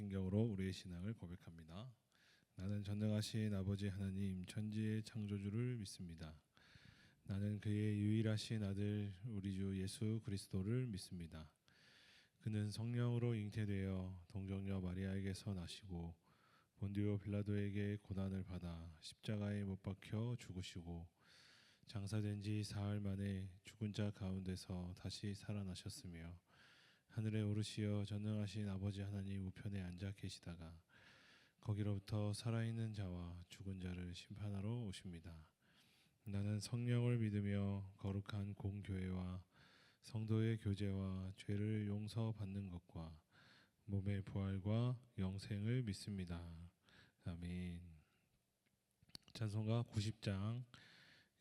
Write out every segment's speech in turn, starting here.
개인신경으로 우리의 신앙을 고백합니다. 나는 전능하신 아버지 하나님 천지의 창조주를 믿습니다. 나는 그의 유일하신 아들 우리 주 예수 그리스도를 믿습니다. 그는 성령으로 잉태되어 동정녀 마리아에게서 나시고 본디오 빌라도에게 고난을 받아 십자가에 못 박혀 죽으시고 장사된 지 사흘 만에 죽은 자 가운데서 다시 살아나셨으며 하늘에 오르시어 전능하신 아버지 하나님 우편에 앉아 계시다가 거기로부터 살아있는 자와 죽은 자를 심판하러 오십니다. 나는 성령을 믿으며 거룩한 공교회와 성도의 교제와 죄를 용서받는 것과 몸의 부활과 영생을 믿습니다. 아멘. 찬송가 90장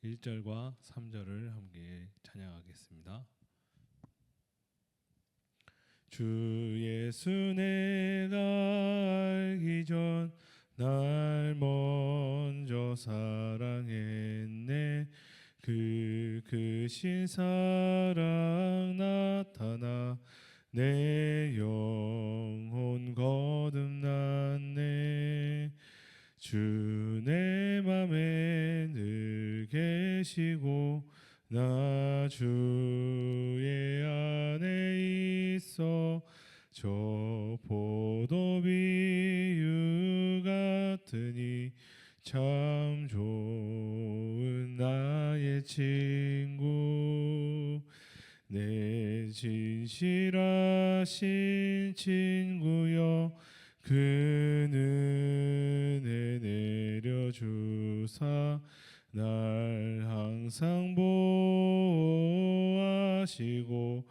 1절과 3절을 함께 찬양하겠습니다. 주 예수 내가 알기 전 날 먼저 사랑했네. 그 크신 사랑 나타나 내 영혼 거듭났네. 주 내 맘에 늘 계시고 나 주의 안에 있어 저 포도비유 같으니 참 좋은 나의 친구. 내 진실하신 친구여 그 은혜 내려주사 날 항상 보호하시고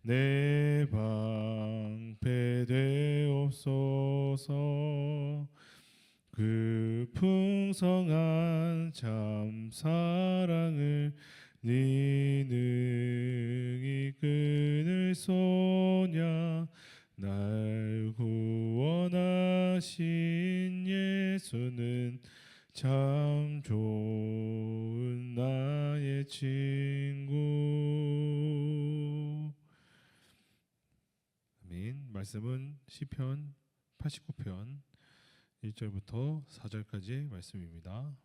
내 방패 되옵소서. 그 풍성한 참 사랑을 네 능히 끊을 소냐. 날 구원하신 예수는 참 좋은 나의 친구. 아멘. 말씀은 시편 89편 1절부터 4절까지의 말씀입니다.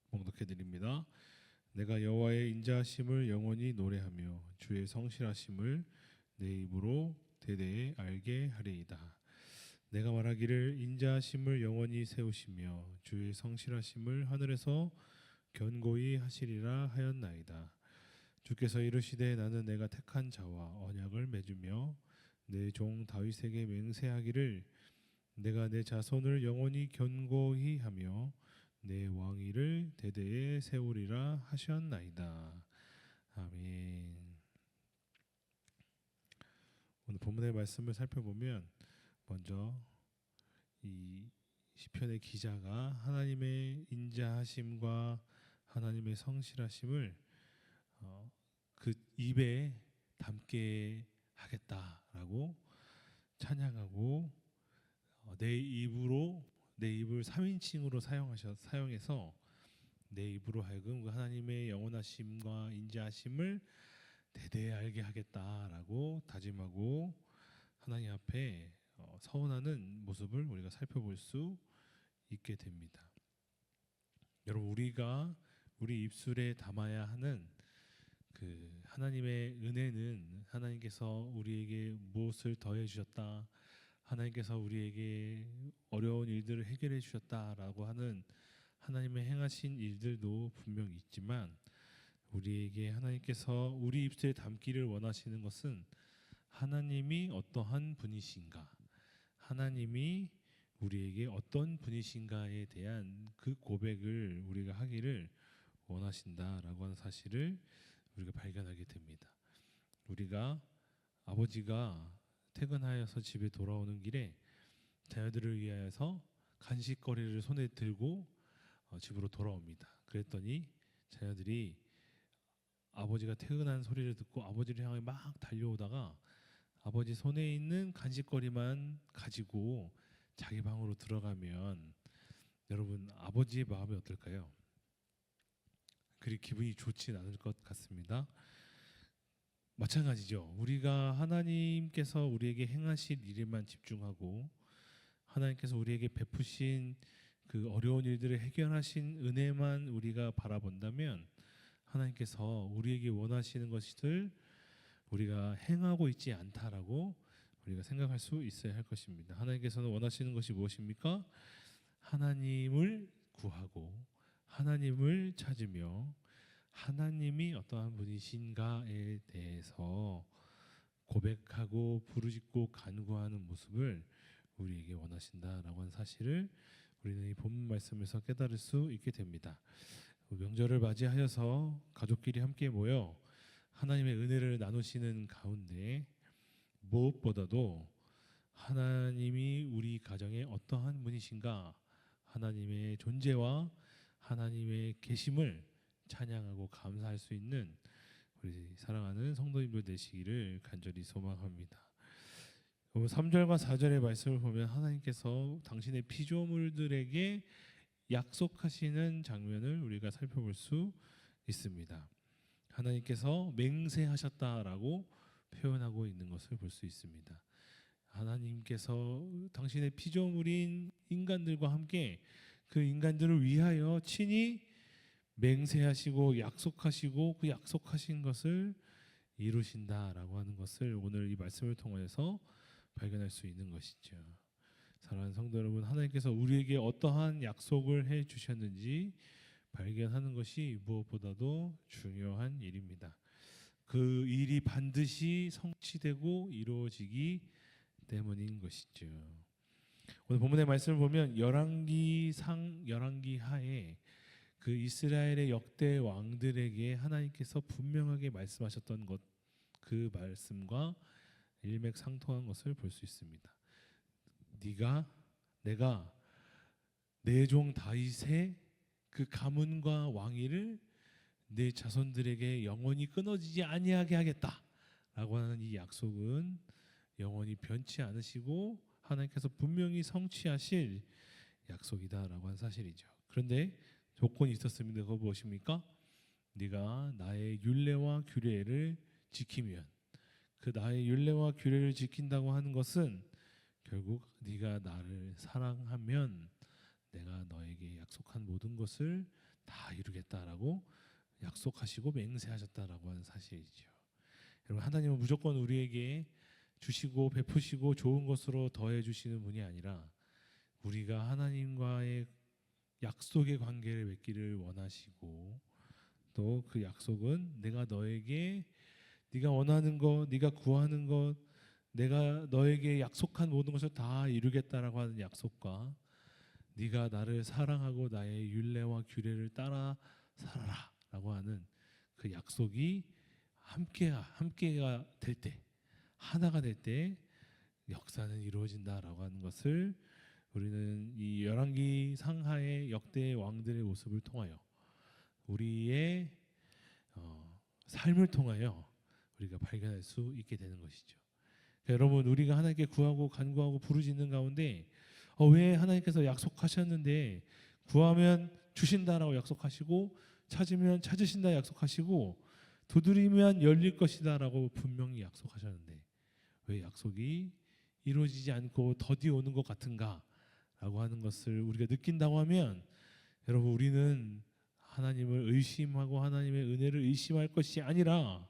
봉독해 드립니다. 내가 여호와의 인자하심을 영원히 노래하며 주의 성실하심을 내 입으로 대대에 알게 하리이다. 내가 말하기를 인자하심을 영원히 세우시며 주의 성실하심을 하늘에서 견고히 하시리라 하였나이다. 주께서 이르시되 나는 내가 택한 자와 언약을 맺으며 내 종 다윗에게 맹세하기를 내가 내 자손을 영원히 견고히 하며 내 왕위를 대대에 세우리라 하셨나이다. 아멘. 오늘 본문의 말씀을 살펴보면 먼저 이 시편의 기자가 하나님의 인자하심과 하나님의 성실하심을 그 입에 담게 하겠다라고 찬양하고 내 입을 3인칭으로 사용해서 내 입으로 하여금 그 하나님의 영원하심과 인자하심을 대대에 알게 하겠다라고 다짐하고 하나님 앞에 서원하는 모습을 우리가 살펴볼 수 있게 됩니다. 여러분, 우리가 우리 입술에 담아야 하는 그 하나님의 은혜는 하나님께서 우리에게 무엇을 더해 주셨다, 하나님께서 우리에게 어려운 일들을 해결해 주셨다라고 하는 하나님의 행하신 일들도 분명히 있지만 우리에게 하나님께서 우리 입술에 담기를 원하시는 것은 하나님이 어떠한 분이신가, 하나님이 우리에게 어떤 분이신가에 대한 그 고백을 우리가 하기를 원하신다라고 하는 사실을 우리가 발견하게 됩니다. 우리가 아버지가 퇴근하여서 집에 돌아오는 길에 자녀들을 위하여서 간식거리를 손에 들고 집으로 돌아옵니다. 그랬더니 자녀들이 아버지가 퇴근한 소리를 듣고 아버지를 향해 막 달려오다가 아버지 손에 있는 간식거리만 가지고 자기 방으로 들어가면 여러분, 아버지의 마음이 어떨까요? 그리 기분이 좋진 않을 것 같습니다. 마찬가지죠. 우리가 하나님께서 우리에게 행하실 일에만 집중하고 하나님께서 우리에게 베푸신 그 어려운 일들을 해결하신 은혜만 우리가 바라본다면 하나님께서 우리에게 원하시는 것을 우리가 행하고 있지 않다라고 우리가 생각할 수 있어야 할 것입니다. 하나님께서는 원하시는 것이 무엇입니까? 하나님을 구하고 하나님을 찾으며 하나님이 어떠한 분이신가에 대해서 고백하고 부르짖고 간구하는 모습을 우리에게 원하신다라고 하는 사실을 우리는 이 본문 말씀에서 깨달을 수 있게 됩니다. 명절을 맞이하여서 가족끼리 함께 모여 하나님의 은혜를 나누시는 가운데 무엇보다도 하나님이 우리 가정에 어떠한 분이신가, 하나님의 존재와 하나님의 계심을 찬양하고 감사할 수 있는 우리 사랑하는 성도님들 되시기를 간절히 소망합니다. 3절과 4절의 말씀을 보면 하나님께서 당신의 피조물들에게 약속하시는 장면을 우리가 살펴볼 수 있습니다. 하나님께서 맹세하셨다라고 표현하고 있는 것을 볼 수 있습니다. 하나님께서 당신의 피조물인 인간들과 함께 그 인간들을 위하여 친히 맹세하시고 약속하시고 그 약속하신 것을 이루신다라고 하는 것을 오늘 이 말씀을 통해서 발견할 수 있는 것이죠. 사랑하는 성도 여러분, 하나님께서 우리에게 어떠한 약속을 해 주셨는지 발견하는 것이 무엇보다도 중요한 일입니다. 그 일이 반드시 성취되고 이루어지기 때문인 것이죠. 오늘 본문의 말씀을 보면 열왕기 하에 그 이스라엘의 역대 왕들에게 하나님께서 분명하게 말씀하셨던 것, 그 말씀과 일맥상통한 것을 볼 수 있습니다. 내가 내 종 다윗의 그 가문과 왕위를 내 자손들에게 영원히 끊어지지 아니하게 하겠다라고 하는 이 약속은 영원히 변치 않으시고 하나님께서 분명히 성취하실 약속이다라고 하는 사실이죠. 그런데 조건이 있었습니다. 그거 무엇입니까? 네가 나의 율례와 규례를 지키면, 그 나의 율례와 규례를 지킨다고 하는 것은 결국 네가 나를 사랑하면 내가 너에게 약속한 모든 것을 다 이루겠다라고 약속하시고 맹세하셨다라고 하는 사실이죠. 여러분, 하나님은 무조건 우리에게 주시고 베푸시고 좋은 것으로 더해 주시는 분이 아니라 우리가 하나님과의 약속의 관계를 맺기를 원하시고 또 그 약속은 내가 너에게 네가 원하는 것, 네가 구하는 것, 내가 너에게 약속한 모든 것을 다 이루겠다라고 하는 약속과 네가 나를 사랑하고 나의 율례와 규례를 따라 살아라라고 하는 그 약속이 함께가 될 때, 하나가 될 때 역사는 이루어진다라고 하는 것을 우리는 이 열왕기 상하의 역대 왕들의 모습을 통하여 우리의 삶을 통하여 우리가 발견할 수 있게 되는 것이죠. 그러니까 여러분, 우리가 하나님께 구하고 간구하고 부르짖는 가운데 왜 하나님께서 약속하셨는데 구하면 주신다라고 약속하시고 찾으면 찾으신다 약속하시고 두드리면 열릴 것이다라고 분명히 약속하셨는데 왜 약속이 이루어지지 않고 더디 오는 것 같은가? 라고 하는 것을 우리가 느낀다고 하면 여러분, 우리는 하나님을 의심하고 하나님의 은혜를 의심할 것이 아니라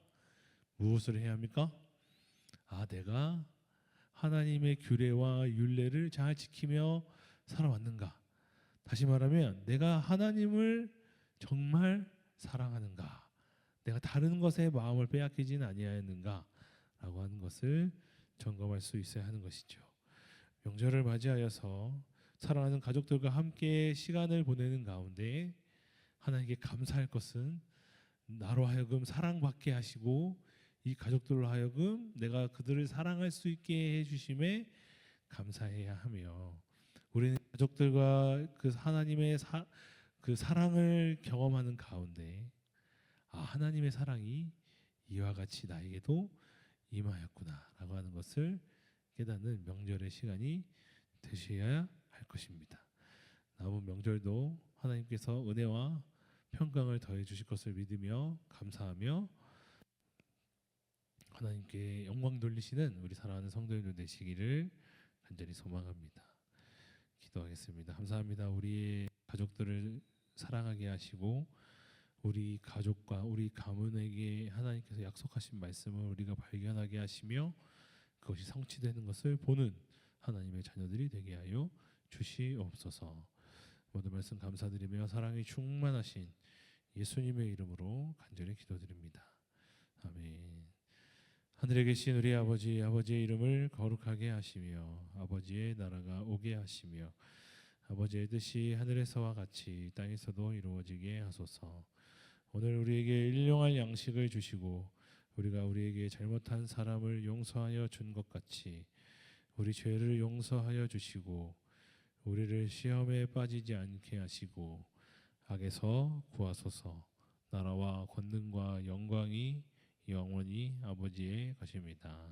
무엇을 해야 합니까? 내가 하나님의 규례와 율례를 잘 지키며 살아왔는가? 다시 말하면 내가 하나님을 정말 사랑하는가? 내가 다른 것에 마음을 빼앗기지는 아니하였는가? 라고 하는 것을 점검할 수 있어야 하는 것이죠. 명절을 맞이하여서 사랑하는 가족들과 함께 시간을 보내는 가운데 하나님께 감사할 것은 나로 하여금 사랑받게 하시고 이 가족들로 하여금 내가 그들을 사랑할 수 있게 해주심에 감사해야 하며 우리는 가족들과 그 하나님의 그 사랑을 경험하는 가운데 하나님의 사랑이 이와 같이 나에게도 임하였구나라고 하는 것을 깨닫는 명절의 시간이 되셔야 할 것입니다. 남은 명절도 하나님께서 은혜와 평강을 더해 주실 것을 믿으며 감사하며 하나님께 영광 돌리시는 우리 사랑하는 성도님들 되시기를 간절히 소망합니다. 기도하겠습니다. 감사합니다. 우리의 가족들을 사랑하게 하시고 우리 가족과 우리 가문에게 하나님께서 약속하신 말씀을 우리가 발견하게 하시며 그것이 성취되는 것을 보는 하나님의 자녀들이 되게 하여 주시옵소서. 모든 말씀 감사드리며 사랑이 충만하신 예수님의 이름으로 간절히 기도드립니다. 아멘. 하늘에 계신 우리 아버지, 아버지의 이름을 거룩하게 하시며 아버지의 나라가 오게 하시며 아버지의 뜻이 하늘에서와 같이 땅에서도 이루어지게 하소서. 오늘 우리에게 일용할 양식을 주시고 우리가 우리에게 잘못한 사람을 용서하여 준 것 같이 우리 죄를 용서하여 주시고 우리를 시험에 빠지지 않게 하시고 악에서 구하소서. 나라와 권능과 영광이 영원히 아버지의 것입니다.